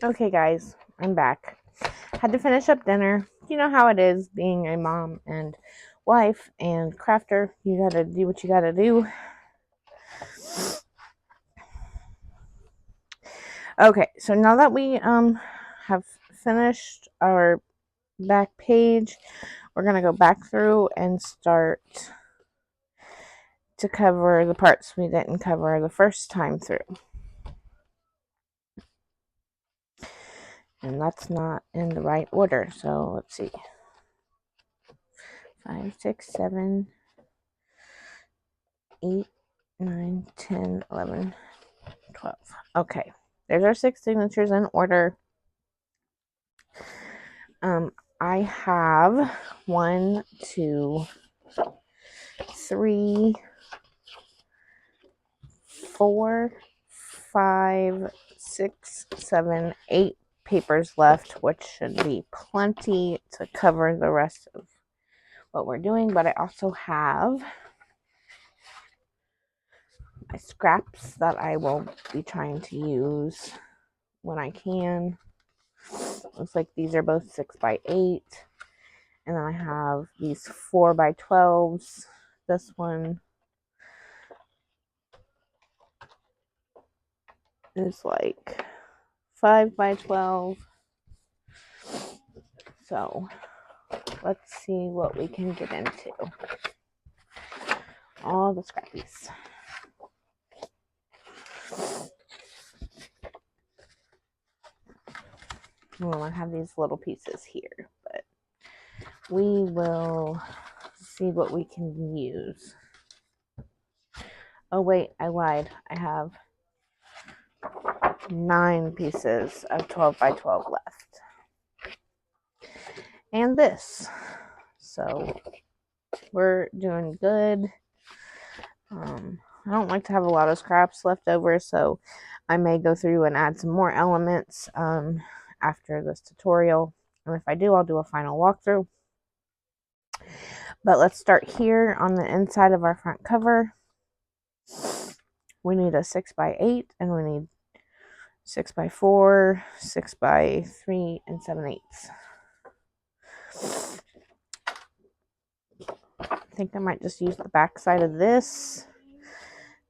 Okay, guys, I'm back. Had to finish up dinner. You know how it is being a mom and wife and crafter. You gotta do what you gotta do. Okay, so now that we have finished our back page, we're gonna go back through and start to cover the parts we didn't cover the first time through. And that's not in the right order. So let's see. 5, 6, 7, 8, 9, 10, 11, 12. Okay. There's our 6 signatures in order. I have 1, 2, 3, 4, 5, 6, 7, 8 papers left, which should be plenty to cover the rest of what we're doing. But I also have my scraps that I will be trying to use when I can. Looks like these are both 6x8. And then I have these 4x12s. This one is like 5x12. So let's see what we can get into. All the scrappies. Well, I have these little pieces here, but we will see what we can use. Oh wait, I lied. I have 9 pieces of 12x12 left. And this. So we're doing good. I don't like to have a lot of scraps left over, so I may go through and add some more elements after this tutorial. And if I do, I'll do a final walkthrough. But let's start here on the inside of our front cover. We need a 6x8, and we need 6x4, 6x3, and 7/8. I think I might just use the back side of this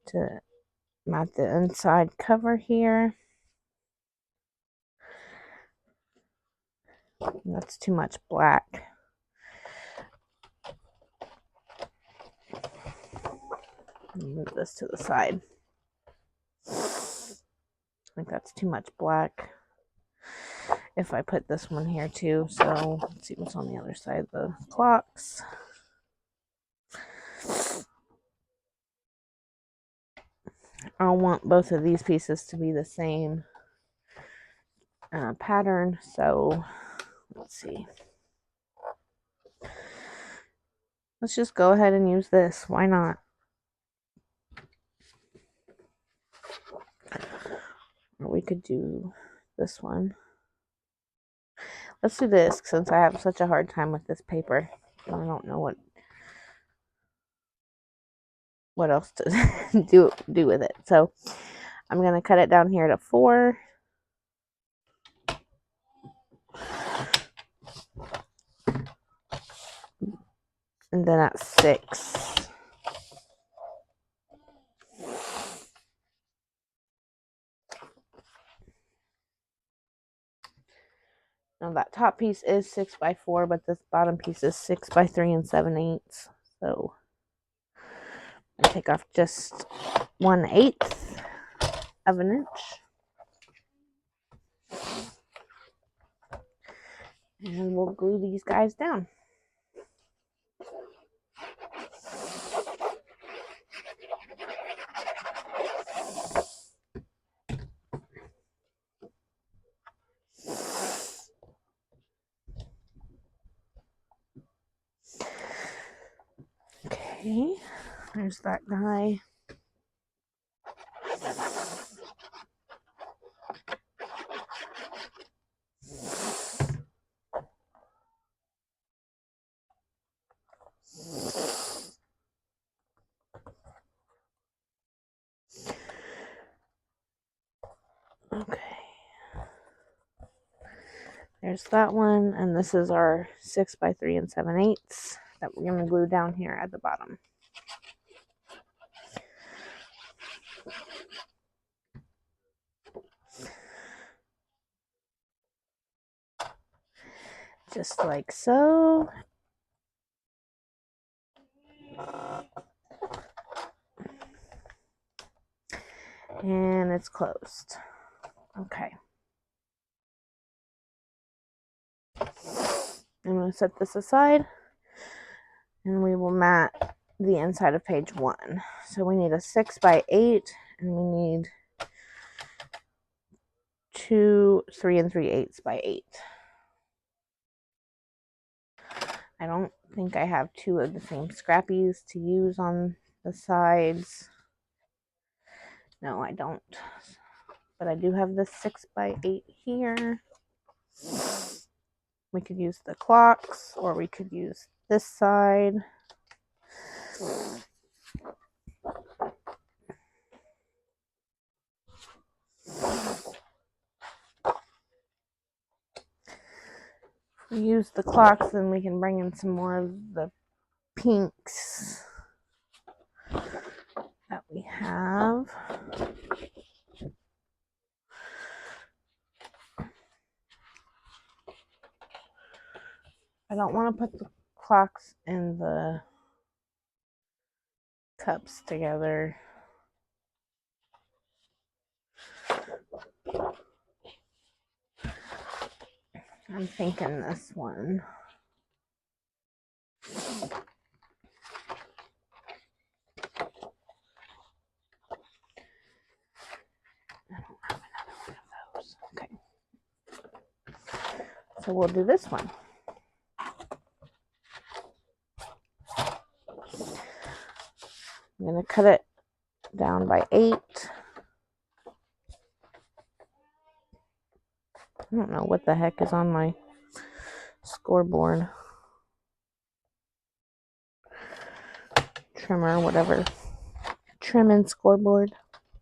to mat the inside cover here. That's too much black. Move this to the side. I think that's too much black. If I put this one here too, so let's see what's on the other side of the clocks. I want both of these pieces to be the same pattern, so let's see. Let's just go ahead and use this. Why not? Or we could do this one. Let's do this since I have such a hard time with this paper. I don't know what else to do with it. So I'm going to cut it down here to 4. And then at 6. Now that top piece is 6x4, but this bottom piece is 6x3 and 7/8. So I take off just 1/8 of an inch. And we'll glue these guys down. Okay, there's that guy. Okay. There's that one, and this is our 6 by 3 7/8 that we're going to glue down here at the bottom. Just like so. And it's closed. Okay. I'm going to set this aside, and we will mat the inside of page 1. So we need a 6 by 8, and we need 2 3 3/8 by 8. I don't think I have 2 of the same scrappies to use on the sides. No, I don't. But I do have the 6 by 8 here. We could use the clocks, or we could use this side. If we use the clocks, then we can bring in some more of the pinks that we have. I don't want to put the clocks and the cups together. I'm thinking this one. I don't have another one of those. Okay. So we'll do this one. I'm going to cut it down by 8. I don't know what the heck is on my scoreboard. Trimmer, whatever. Trim and scoreboard.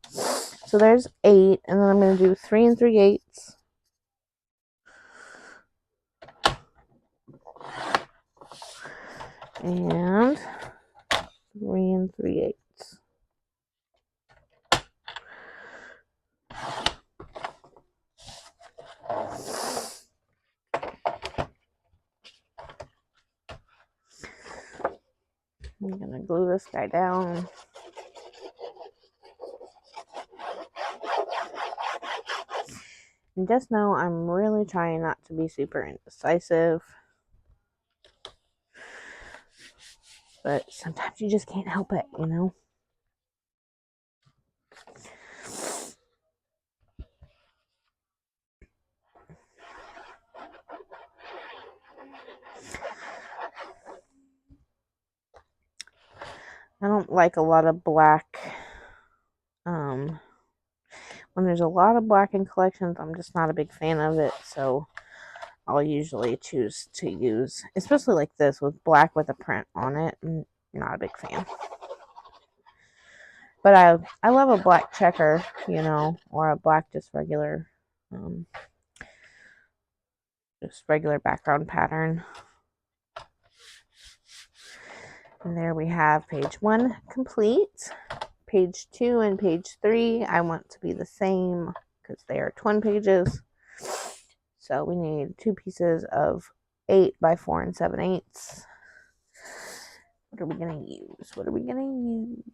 So there's 8, and then I'm going to do 3 3/8. And 3 3/8. I'm going to glue this guy down. And just know I'm really trying not to be super indecisive. But sometimes you just can't help it, you know? I don't like a lot of black. When there's a lot of black in collections, I'm just not a big fan of it. So I'll usually choose to use, especially like this with black with a print on it. I'm not a big fan. But I love a black checker, you know, or a black just regular background pattern. And there we have page 1 complete. Page 2 and page 3 I want to be the same because they are twin pages. So we need 2 pieces of 8 by 4 7/8. What are we going to use? What are we going to use?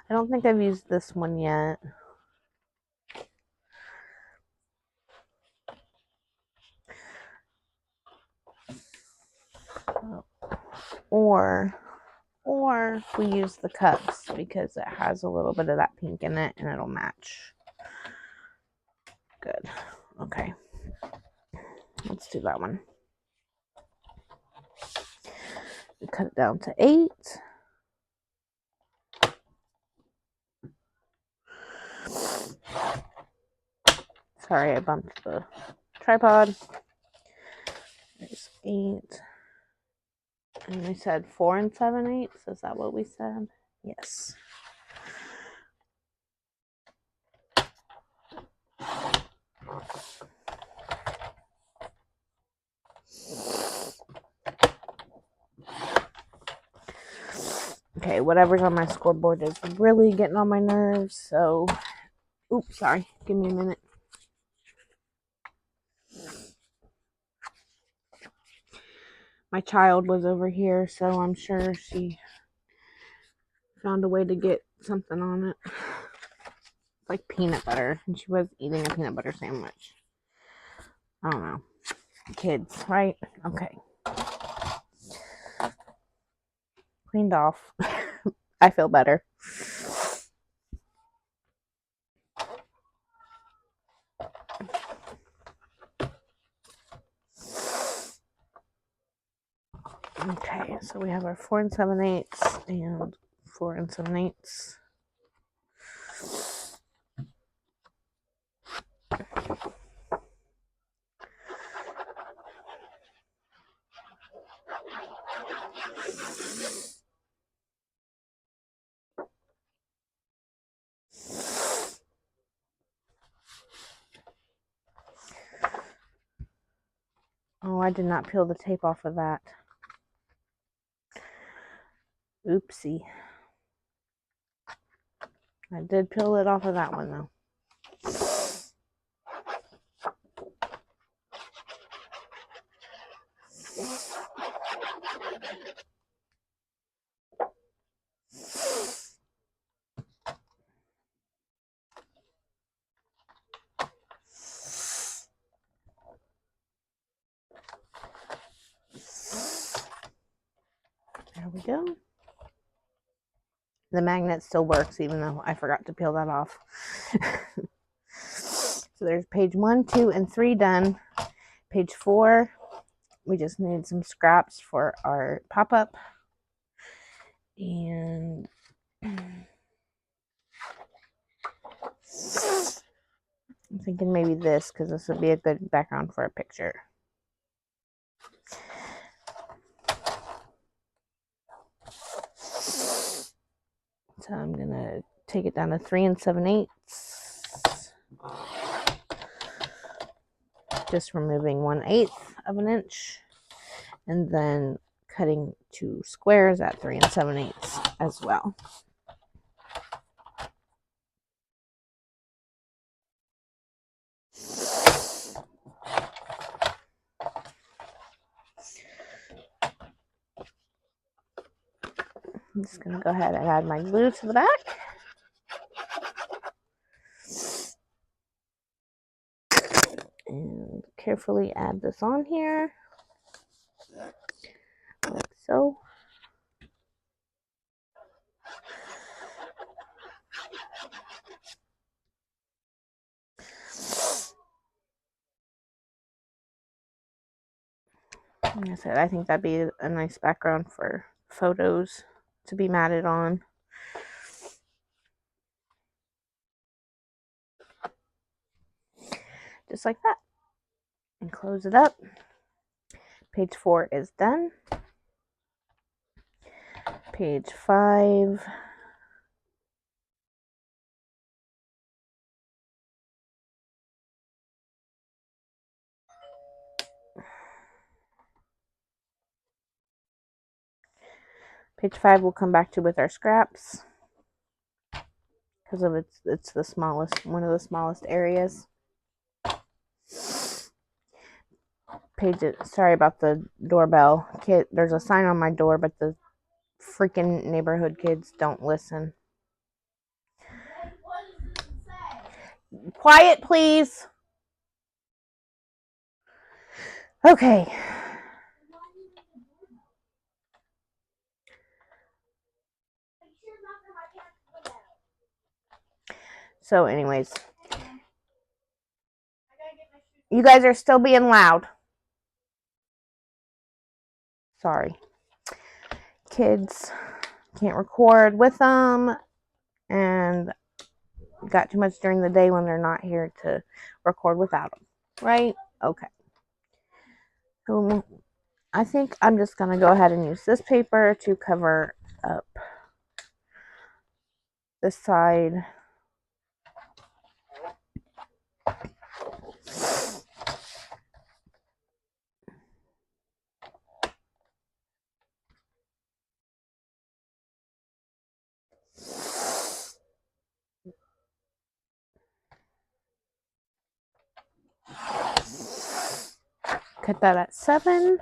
I don't think I've used this one yet. Or we use the cups because it has a little bit of that pink in it and it'll match. Good. Okay. Let's do that one. We cut it down to 8. Sorry, I bumped the tripod. There's 8. And we said 4 7/8. Is that what we said? Yes. Okay, whatever's on my scoreboard is really getting on my nerves, so... Oops, sorry. Give me a minute. My child was over here, so I'm sure she found a way to get something on it. It's like peanut butter, and she was eating a peanut butter sandwich. I don't know. Kids, right? Okay. Cleaned off. I feel better. Okay, so we have our 4 7/8 and 4 7/8. Oh, I did not peel the tape off of that. Oopsie. I did peel it off of that one, though. There we go. The magnet still works, even though I forgot to peel that off. So there's page 1, 2, and 3 done. Page 4, we just need some scraps for our pop-up. And I'm thinking maybe this, because this would be a good background for a picture. So I'm going to take it down to 3 7/8. Just removing 1/8 of an inch. And then cutting 2 squares at 3 7/8 as well. I'm just going to go ahead and add my glue to the back. And carefully add this on here, like so. Like I said, I think that'd be a nice background for photos to be matted on. Just like that. And close it up. Page 4 is done. Page 5. Page 5 we'll come back to with our scraps, because of it's the smallest, one of the smallest areas. Sorry about the doorbell. There's a sign on my door, but the freaking neighborhood kids don't listen. Quiet, please. Okay. So anyways, you guys are still being loud. Sorry. Kids can't record with them, and got too much during the day when they're not here to record without them. Right? Okay. So I think I'm just going to go ahead and use this paper to cover up this side. Cut that at 7,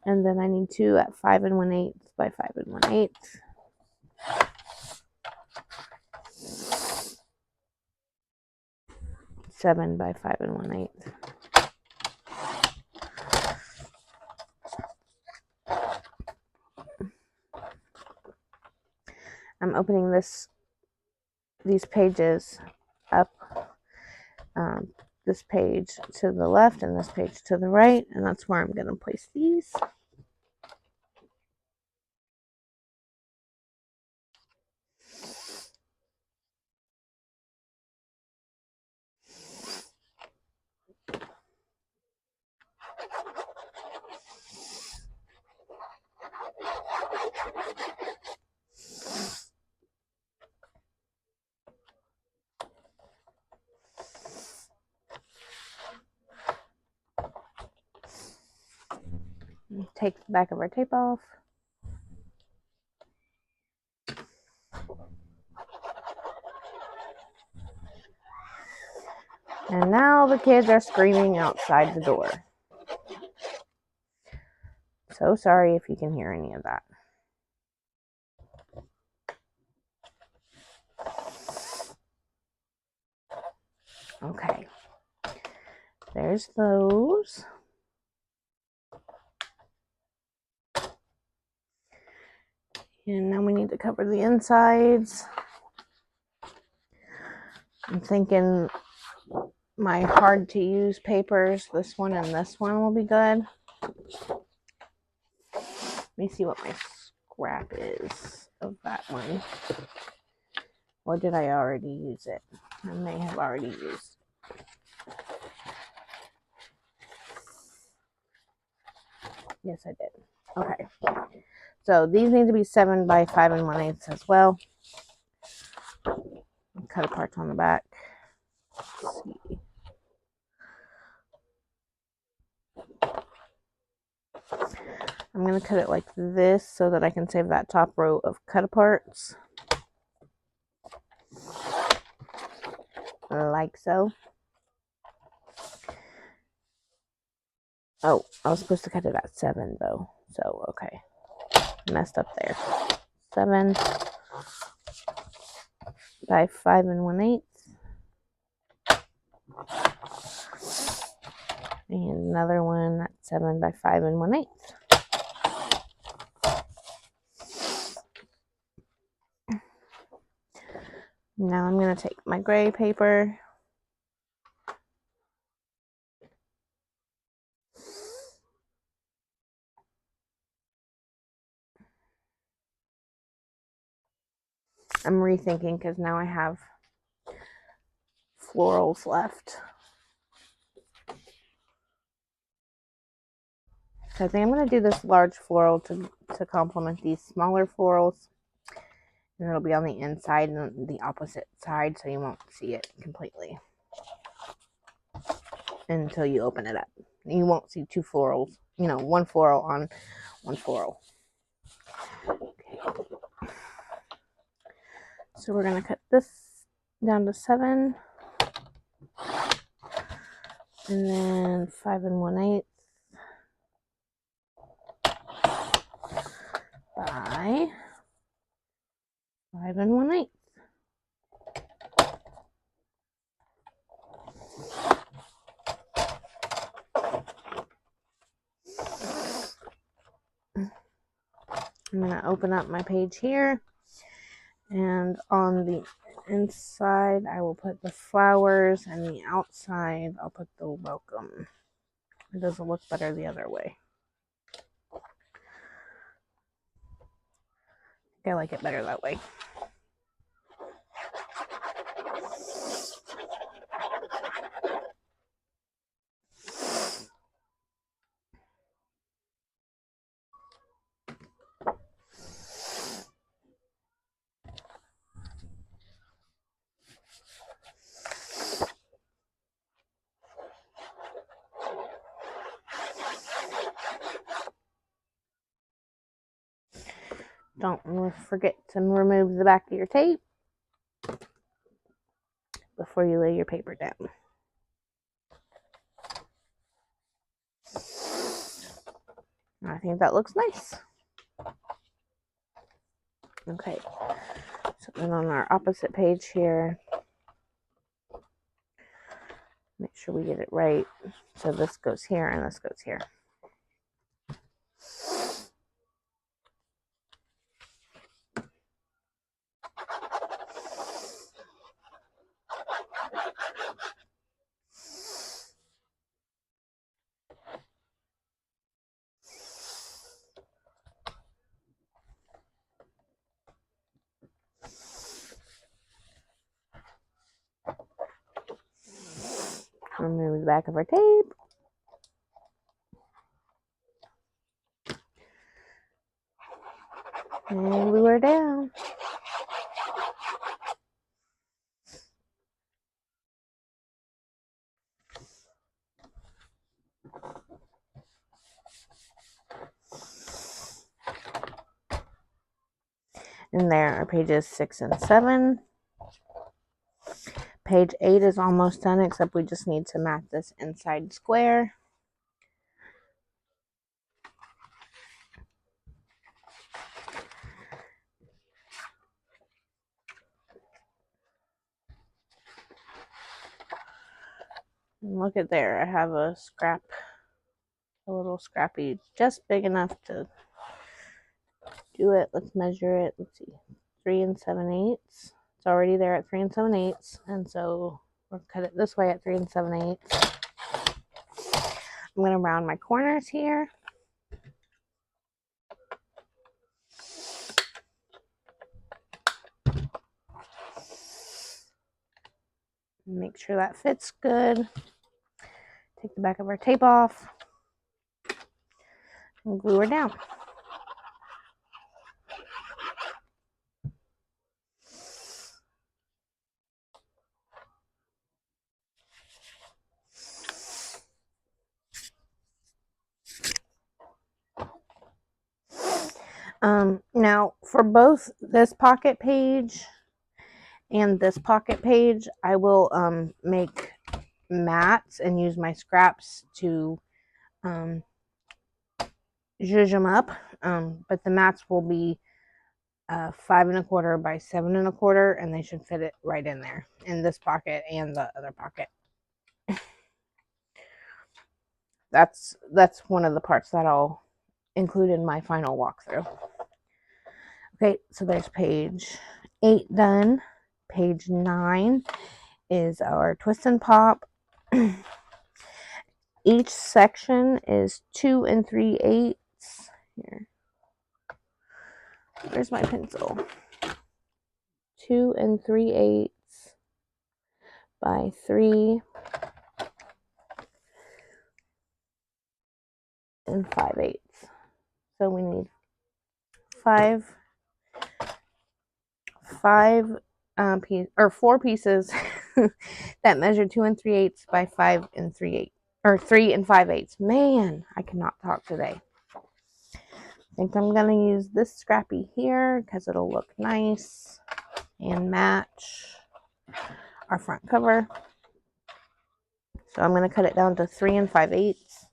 and then I need 2 at 5 1/8 by 5 1/8. Seven by 5 1/8. I'm opening these pages up, this page to the left and this page to the right, and that's where I'm going to place these. Take the back of our tape off. And now the kids are screaming outside the door. So sorry if you can hear any of that. Okay. There's those. And now we need to cover the insides. I'm thinking my hard to use papers, this one and this one, will be good. Let me see what my scrap is of that one. Or did I already use it? I may have already used it. Yes, I did. Okay. So these need to be 7 by 5 1/8 as well. Cut apart on the back. Let's see. I'm going to cut it like this so that I can save that top row of cut aparts. Like so. Oh, I was supposed to cut it at 7 though. So, okay. Messed up there. 7 by 5 1/8. And another one that's 7 by 5 1/8. Now I'm going to take my gray paper. I'm rethinking because now I have florals left. So I think I'm going to do this large floral to complement these smaller florals. And it'll be on the inside and the opposite side, so you won't see it completely until you open it up. You won't see two florals, one floral on one floral. Okay. So we're going to cut this down to 7. And then 5 1/8 by 5 1/8. I'm going to open up my page here, and on the inside I will put the flowers, and the outside I'll put the welcome. It doesn't look better the other way. I like it better that way. Don't forget to remove the back of your tape before you lay your paper down. I think that looks nice. Okay, so then on our opposite page here, make sure we get it right. So this goes here and this goes here. Remove the back of our tape. And glue her down. And there are pages 6 and 7. Page 8 is almost done, except we just need to mat this inside square. And look at there, I have a little scrappy, just big enough to do it. Let's measure it. Let's see, 3 7/8. It's already there at 3 7/8, and so we'll cut it this way at 3 7/8. I'm going to round my corners here. Make sure that fits good. Take the back of our tape off and glue her down. Now for both this pocket page and this pocket page, I will make mats and use my scraps to zhuzh them up. But the mats will be 5 1/4 by 7 1/4, and they should fit it right in there in this pocket and the other pocket. That's one of the parts that I'll include in my final walkthrough. Okay, so there's page 8 done. Page 9 is our twist and pop. Each section is 2 3/8. Here, where's my pencil? 2 3/8 by 3 5/8. So we need 4 pieces that measure 2 3/8 by 5 3/8, or 3 5/8. Man, I cannot talk today. I think I'm gonna use this scrappy here because it'll look nice and match our front cover. So I'm gonna cut it down to 3 5/8.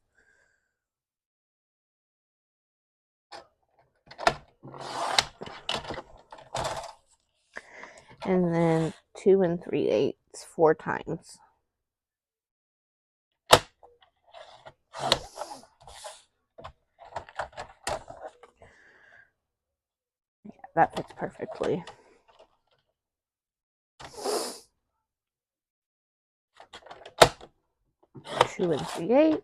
And then 2 3/8 4 times. Yeah, that fits perfectly. 2 3/8.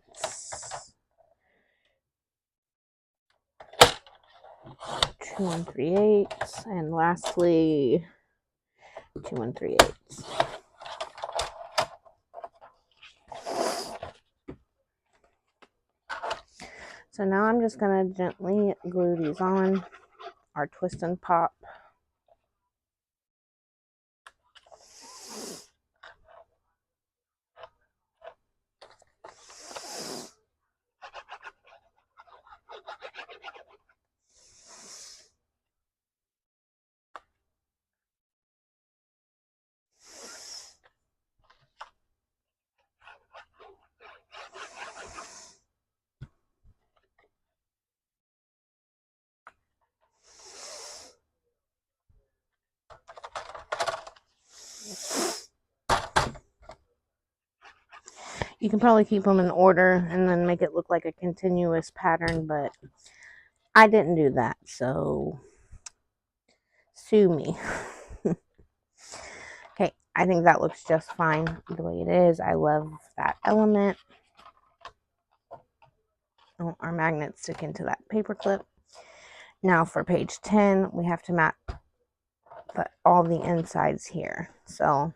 2 3/8, and lastly 2 3/8. So now I'm just going to gently glue these on, our twist and pop. you can probably keep them in order and then make it look like a continuous pattern, but I didn't do that, so sue me. Okay, I think that looks just fine the way it is. I love that element. Oh, our magnets stick into that paper clip. Now for page 10, we have to map all the insides here. So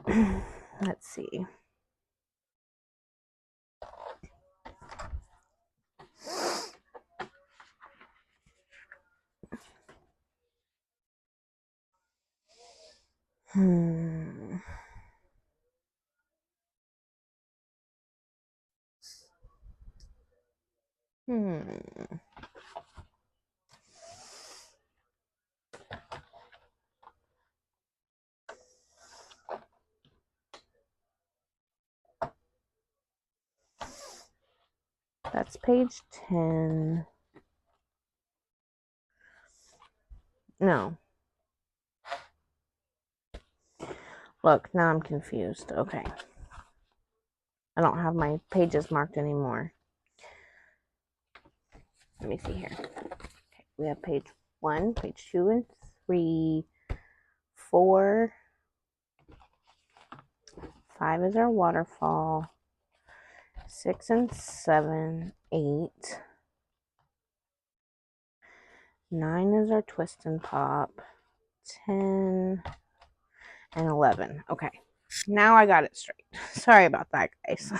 let's see. Hmm. That's page 10. No. Look, now I'm confused. Okay. I don't have my pages marked anymore. Let me see here. Okay, we have page 1, page 2, and 3, 4, 5 is our waterfall, 6 and 7, 8, 9 is our twist and pop, 10, and 11. Okay, now I got it straight. Sorry about that, guys.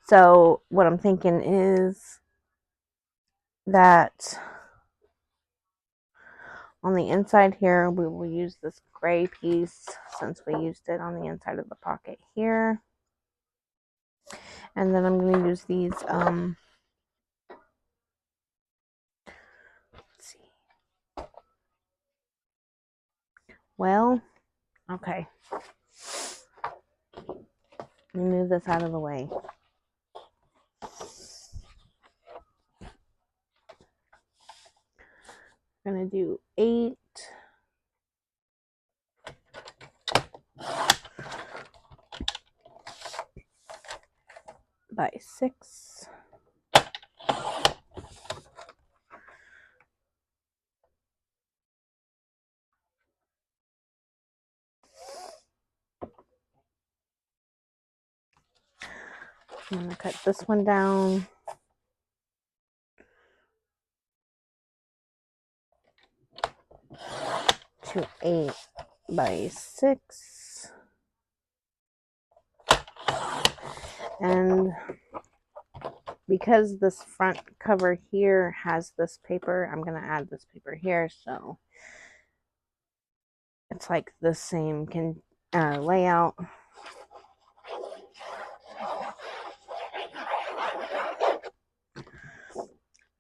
So what I'm thinking is that on the inside here, we will use this gray piece since we used it on the inside of the pocket here. And then I'm going to use these, let's see. Well, okay. Let me move this out of the way. I'm going to do 8 by 6. I'm going to cut this one down to 8 by 6. And because this front cover here has this paper, I'm going to add this paper here, so it's like the same layout.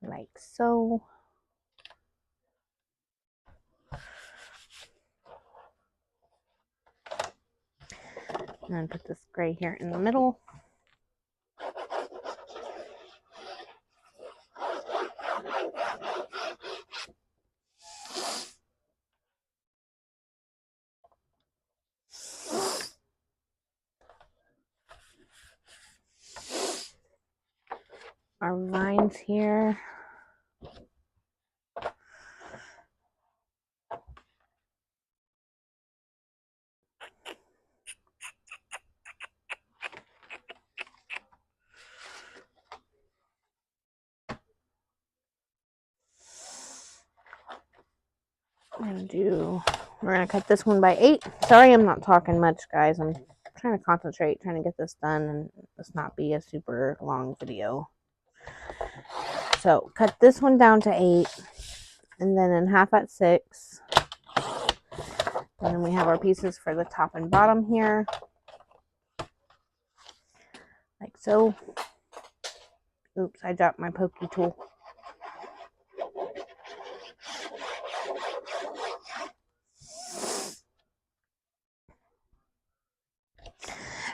Like so. And then put this gray here in the middle. Our lines here. We're gonna cut this one by 8. Sorry I'm not talking much, guys. I'm trying to concentrate, trying to get this done and this not be a super long video. So cut this one down to 8 and then in half at 6. And then we have our pieces for the top and bottom here. Like so. Oops, I dropped my pokey tool.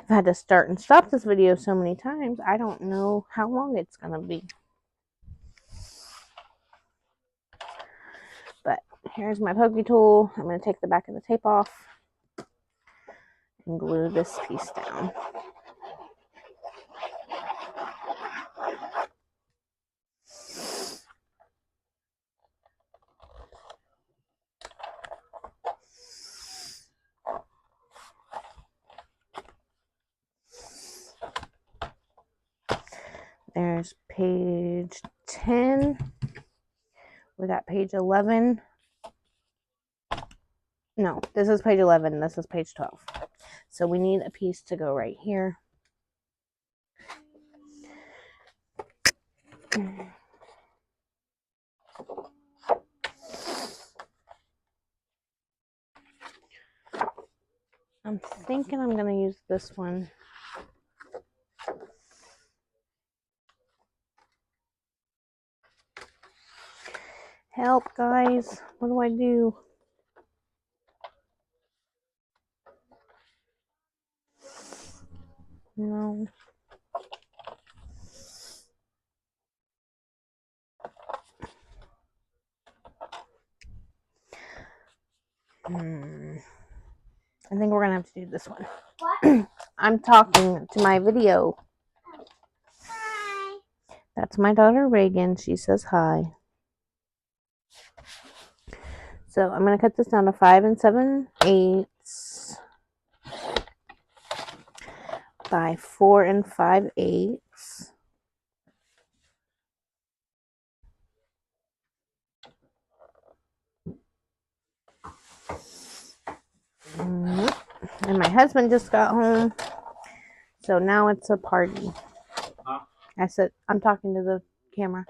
I've had to start and stop this video so many times, I don't know how long it's going to be. But here's my pokey tool. I'm going to take the back of the tape off. and glue this piece down. There's page 10. We got page 11. No, this is page 11. This is page 12. So we need a piece to go right here. I'm thinking I'm going to use this one. Help, guys. What do I do? No. I think we're going to have to do this one. What? I'm talking to my video. Hi. That's my daughter, Reagan. She says hi. So I'm going to cut this down to 5 7/8 by 4 5/8. And my husband just got home, so now it's a party. Huh? I said I'm talking to the camera.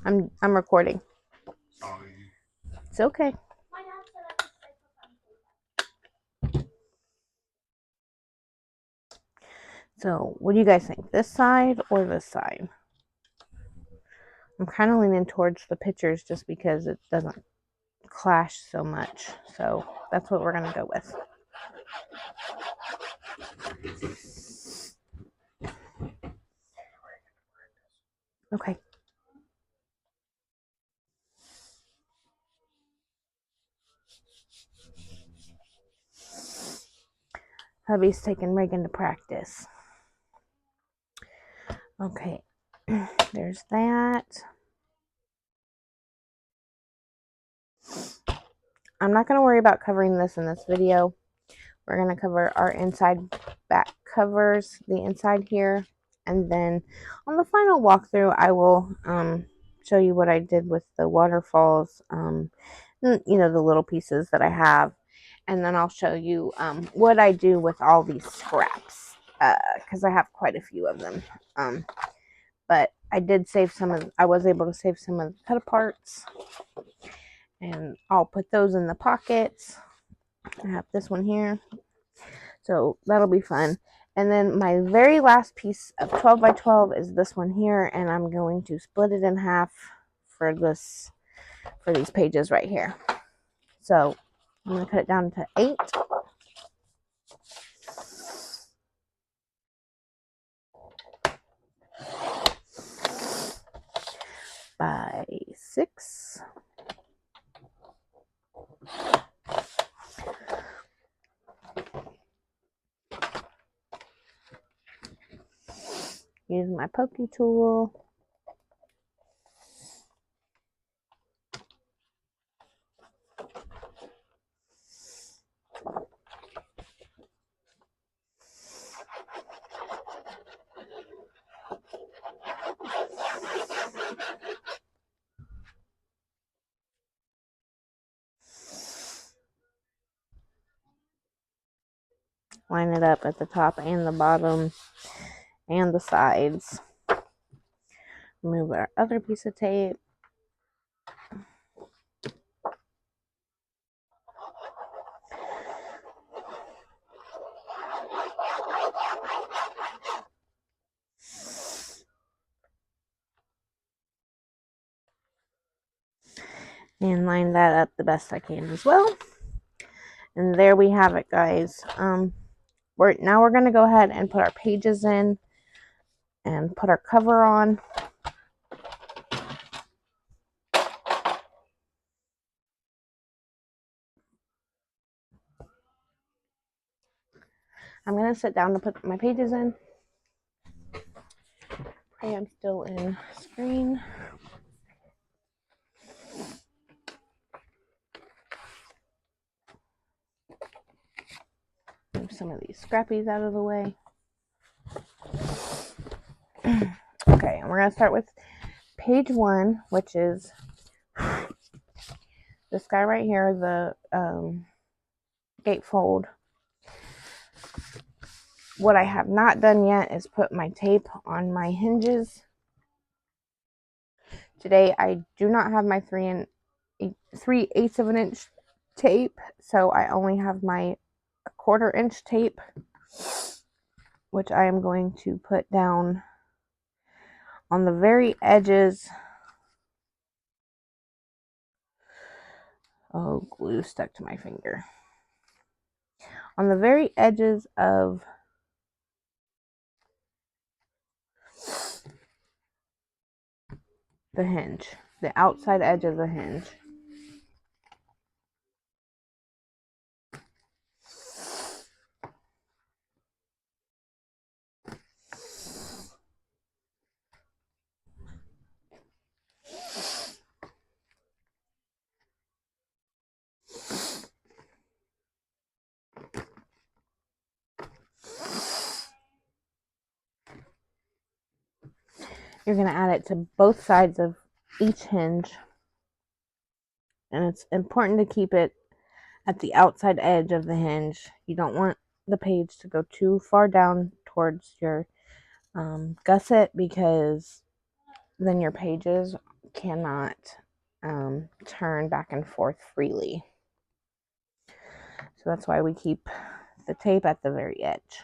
I'm recording. Sorry. It's okay. So, what do you guys think? This side or this side? I'm kind of leaning towards the pictures just because it doesn't clash so much. So, that's what we're going to go with. Okay. Hubby's taking Reagan to practice. Okay. There's that. I'm not going to worry about covering this in this video. We're going to cover our inside back covers, the inside here, and then on the final walkthrough, I will show you what I did with the waterfalls, you know, the little pieces that I have, and then I'll show you what I do with all these scraps, because I have quite a few of them, but I did save some of, I was able to save some of the cut aparts, and I'll put those in the pockets. I have this one here. So that'll be fun. And then my very last piece of 12 by 12 is this one here, and I'm going to split it in half for this, for these pages right here. So I'm going to cut it down to 8. By 6. Using my pokey tool. Line it up at the top and the bottom and the sides. Move our other piece of tape. And line that up the best I can as well. And there we have it, guys. We're going to go ahead and put our pages in and put our cover on. I'm going to sit down to put my pages in. Pray I'm still in screen. Move some of these scrappies out of the way. Okay, and we're going to start with page 1, which is this guy right here, the gatefold. What I have not done yet is put my tape on my hinges. Today I do not have my 3/8 of an inch tape, so I only have my 1/4 inch tape, which I am going to put down on the very edges. Oh, glue stuck to my finger. On the very edges of the hinge, the outside edge of the hinge. You're going to add it to both sides of each hinge, and it's important to keep it at the outside edge of the hinge. You don't want the page to go too far down towards your gusset, because then your pages cannot turn back and forth freely. So that's why we keep the tape at the very edge.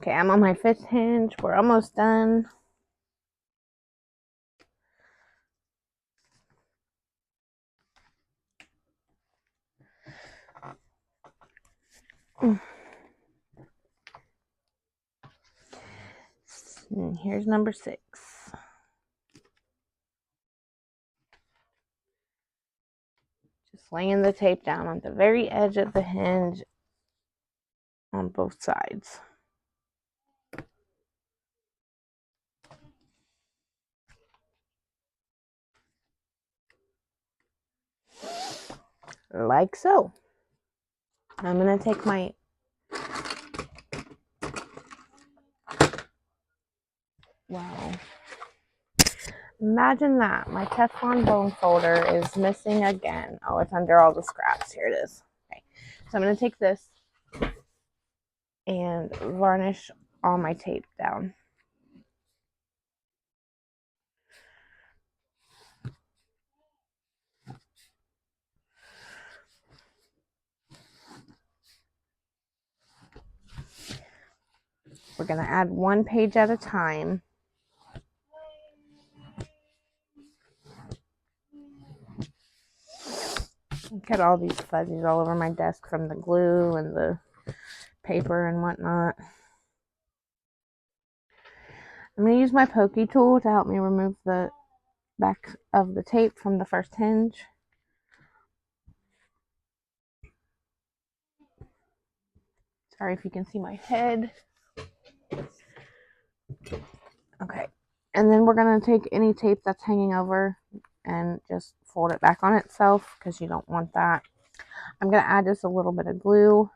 Okay, I'm on my 5th hinge. We're almost done. And here's number 6. Just laying the tape down on the very edge of the hinge on both sides. Like so. I'm going to take my wow. Imagine that. My Teflon bone folder is missing again. Oh, it's under all the scraps. Here it is. Okay. So I'm going to take this and varnish all my tape down. We're going to add one page at a time. Got all these fuzzies all over my desk from the glue and the paper and whatnot. I'm going to use my pokey tool to help me remove the back of the tape from the first hinge. Sorry if you can see my head. Okay, and then we're going to take any tape that's hanging over and just fold it back on itself, because you don't want that. I'm going to add just a little bit of glue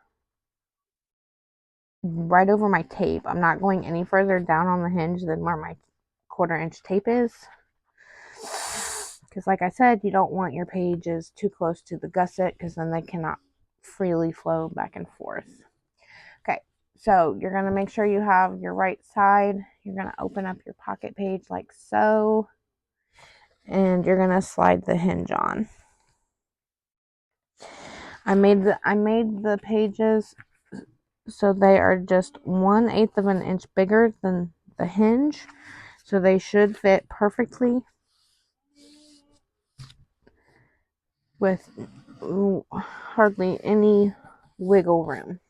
right over my tape. I'm not going any further down on the hinge than where my 1/4 inch tape is, because like I said, you don't want your pages too close to the gusset, because then they cannot freely flow back and forth. So you're going to make sure you have your right side. You're going to open up your pocket page like so. And you're going to slide the hinge on. I made the pages so they are just 1/8 of an inch bigger than the hinge. So they should fit perfectly with hardly any wiggle room.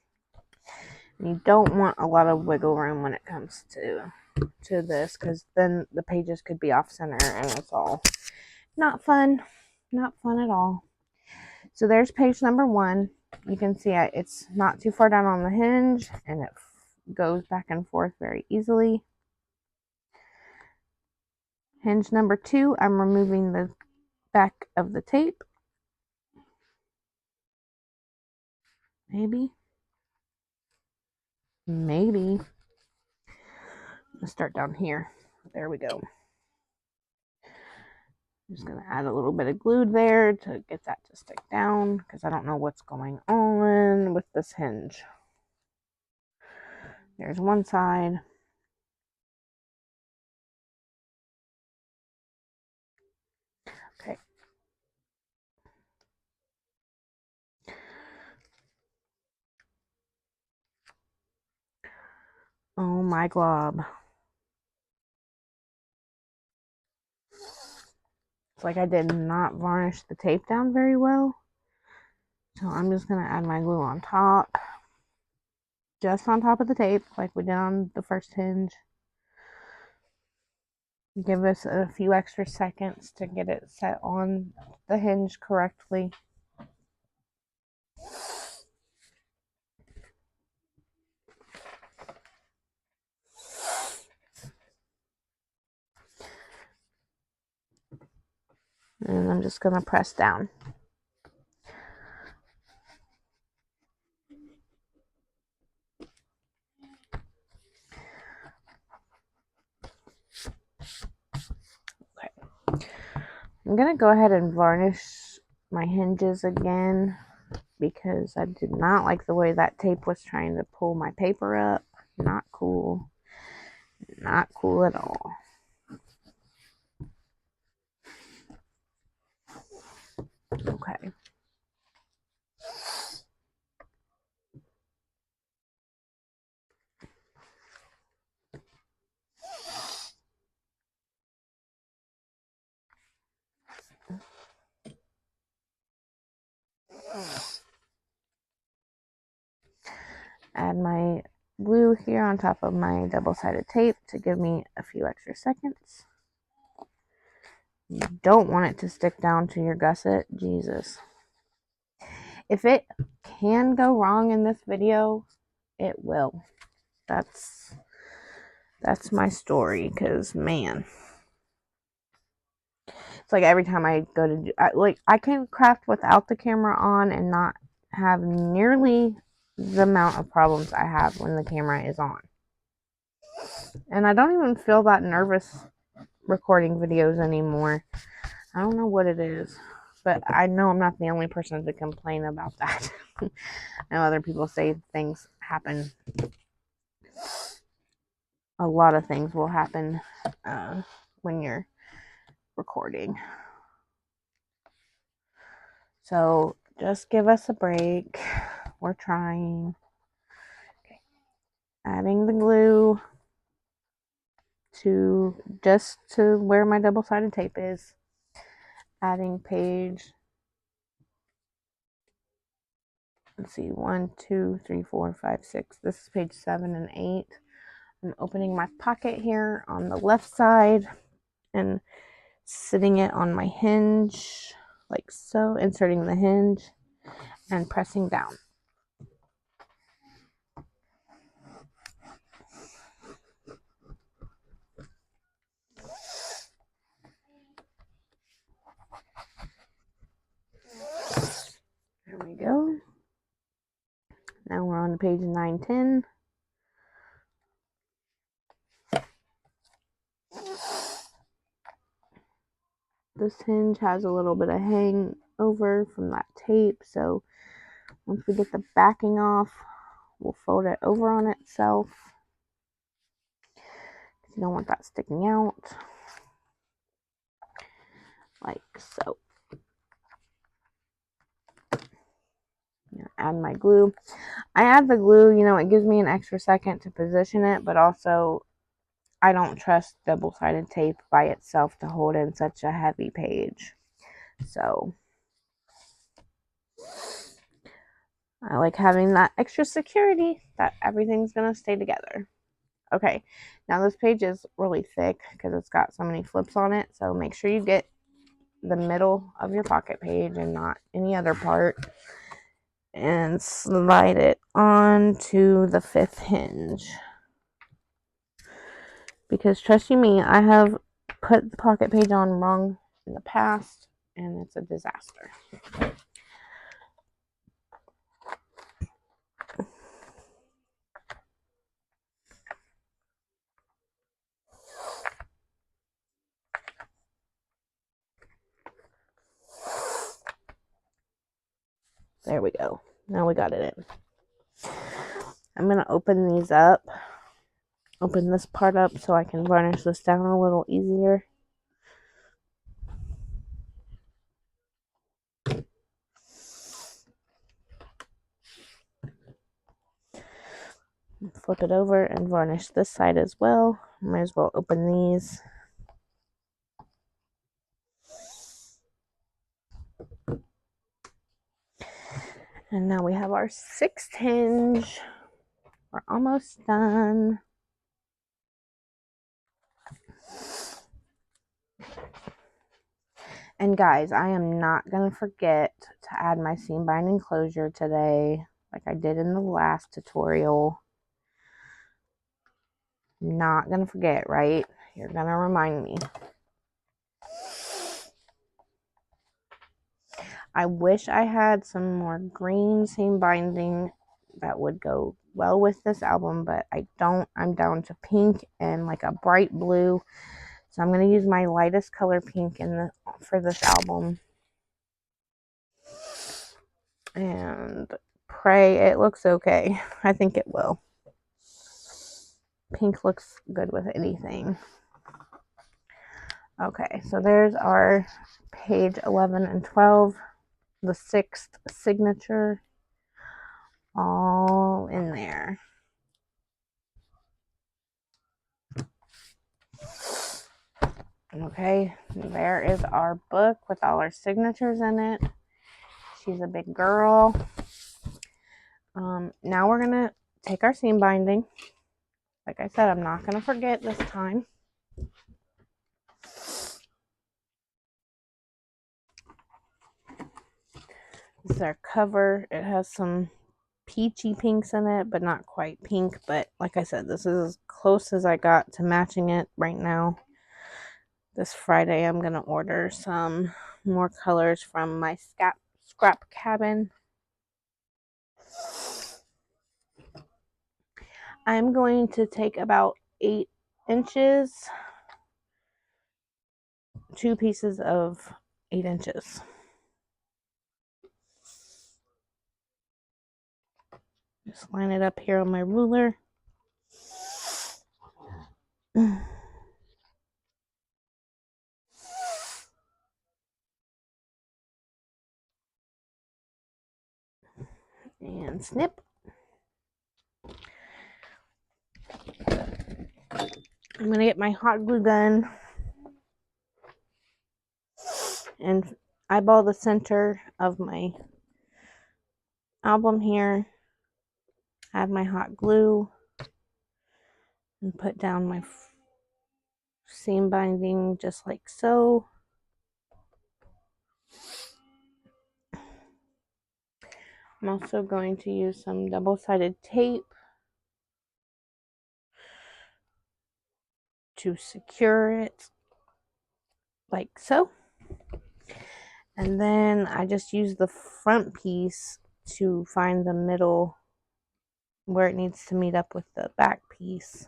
You don't want a lot of wiggle room when it comes to this, because then the pages could be off center and it's all not fun. Not fun at all. So there's page number 1. You can see it's not too far down on the hinge and it goes back and forth very easily. Hinge number 2, I'm removing the back of the tape. Maybe. Let's start down here. There we go. I'm just going to add a little bit of glue there to get that to stick down, because I don't know what's going on with this hinge. There's one side. Okay. Oh my glob. It's like I did not varnish the tape down very well. So I'm just going to add my glue on top. Just on top of the tape, like we did on the first hinge. Give us a few extra seconds to get it set on the hinge correctly. And I'm just going to press down. Okay. I'm going to go ahead and varnish my hinges again, because I did not like the way that tape was trying to pull my paper up. Not cool. Not cool at all. Okay. Add my glue here on top of my double-sided tape to give me a few extra seconds. You don't want it to stick down to your gusset. Jesus. If it can go wrong in this video, it will. That's my story, because man, it's like every time I go to I can craft without the camera on and not have nearly the amount of problems I have when the camera is on. And I don't even feel that nervous recording videos anymore. I don't know what it is, but I know I'm not the only person to complain about that. I know other people say things happen. A lot of things will happen when you're recording. So just give us a break. We're trying. Okay. Adding the glue to where my double-sided tape is. Adding page, let's see, 1, 2, 3, 4, 5, 6. This is page 7 and 8. I'm opening my pocket here on the left side and sitting it on my hinge like so, inserting the hinge and pressing down. There we go. Now we're on to page 9, 10. This hinge has a little bit of hang over from that tape, so once we get the backing off, we'll fold it over on itself. You don't want that sticking out. Like so. Add my glue. I add the glue, you know, it gives me an extra second to position it, but also I don't trust double-sided tape by itself to hold in such a heavy page. So I like having that extra security that everything's going to stay together. Okay, now this page is really thick because it's got so many flips on it, so make sure you get the middle of your pocket page and not any other part, and slide it onto the 5th hinge. Because trust you me, I have put the pocket page on wrong in the past, and it's a disaster. There we go. Now we got it in. I'm going to open these up. Open this part up so I can varnish this down a little easier. Flip it over and varnish this side as well. Might as well open these. And now we have our 6th hinge. We're almost done. And guys, I am not going to forget to add my seam binding closure today, like I did in the last tutorial. Not going to forget, right? You're going to remind me. I wish I had some more green seam binding that would go well with this album, but I don't. I'm down to pink and like a bright blue. So I'm going to use my lightest color pink for this album. And pray it looks okay. I think it will. Pink looks good with anything. Okay, so there's our page 11 and 12, the 6th signature, all in there. Okay, there is our book with all our signatures in it. She's a big girl. Now we're going to take our seam binding. Like I said, I'm not going to forget this time. This is our cover. It has some peachy pinks in it, but not quite pink. But like I said, this is as close as I got to matching it right now. This Friday, I'm going to order some more colors from my scrap cabin. I'm going to take about 8 inches, 2 pieces of 8 inches. Just line it up here on my ruler. And snip. I'm going to get my hot glue gun and eyeball the center of my album here. Add my hot glue and put down my seam binding just like so. I'm also going to use some double-sided tape to secure it like so. And then I just use the front piece to find the middle where it needs to meet up with the back piece.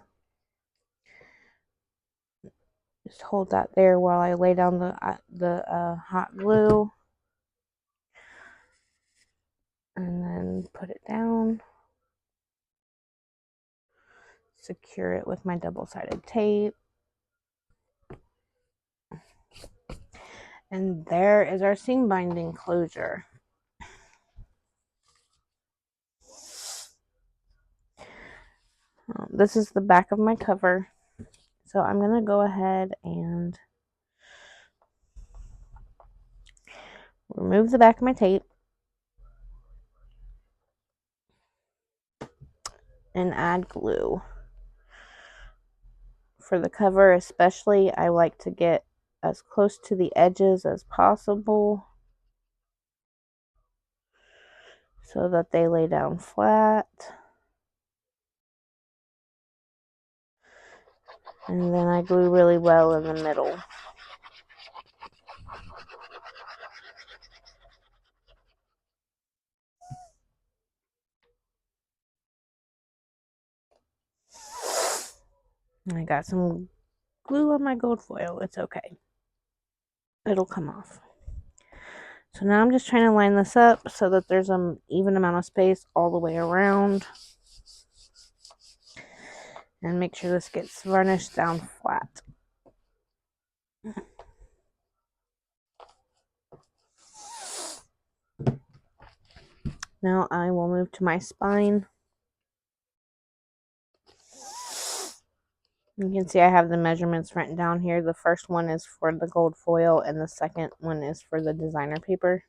Just hold that there while I lay down the hot glue. And then put it down. secure it with my double-sided tape. And there is our seam binding closure. This is the back of my cover. So I'm going to go ahead and remove the back of my tape and add glue. For the cover especially, I like to get as close to the edges as possible so that they lay down flat. And then I glue really well in the middle. I got some glue on my gold foil. It's okay. It'll come off. So now I'm just trying to line this up so that there's an even amount of space all the way around. And make sure this gets varnished down flat. Now I will move to my spine. You can see I have the measurements written down here. The first one is for the gold foil and the second one is for the designer paper.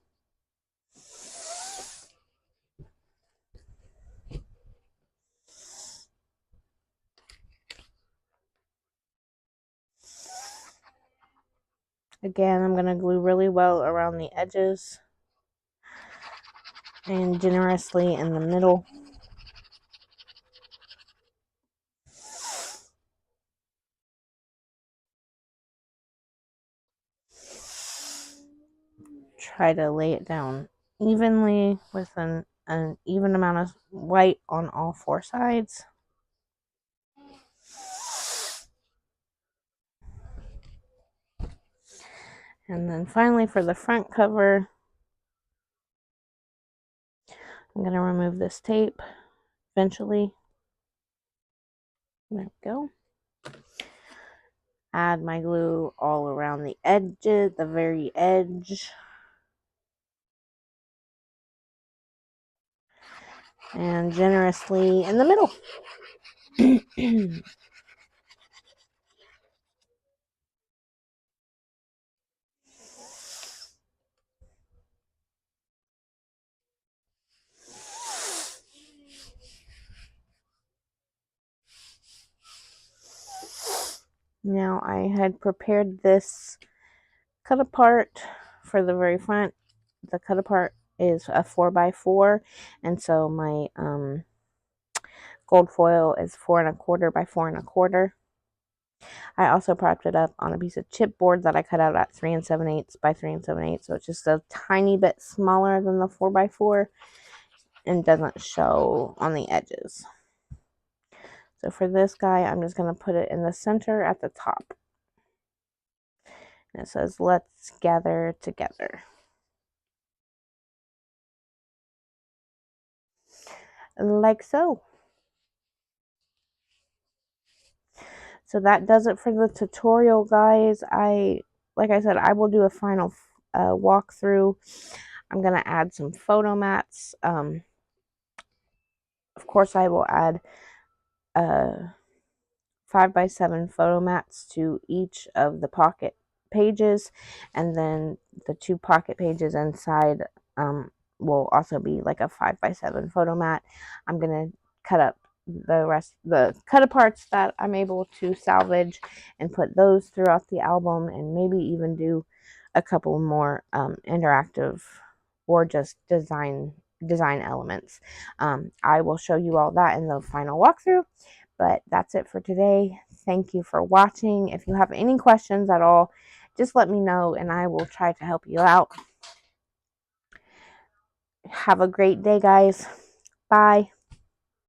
Again, I'm going to glue really well around the edges and generously in the middle. Try to lay it down evenly with an even amount of white on all four sides. And then finally for the front cover, I'm going to remove this tape eventually. There we go. Add my glue all around the edges, the very edge. And generously in the middle. Now I had prepared this cut apart for the very front. The cut apart is a 4x4, and so my gold foil is 4 1/4 by 4 1/4. I also propped it up on a piece of chipboard that I cut out at 3 7/8 by 3 7/8, so it's just a tiny bit smaller than the 4x4 and doesn't show on the edges. So for this guy, I'm just going to put it in the center at the top. And it says, "Let's gather together." Like so. So that does it for the tutorial, guys. Like I said, I will do a final walkthrough. I'm going to add some photo mats. Of course, I will add 5x7 photo mats to each of the pocket pages, and then the 2 pocket pages inside will also be like a 5x7 photo mat. I'm going to cut up the cut aparts that I'm able to salvage and put those throughout the album, and maybe even do a couple more interactive or just design elements. I will show you all that in the final walkthrough, but that's it for today. Thank you for watching. If you have any questions at all, just let me know and I will try to help you out. Have a great day, guys. Bye.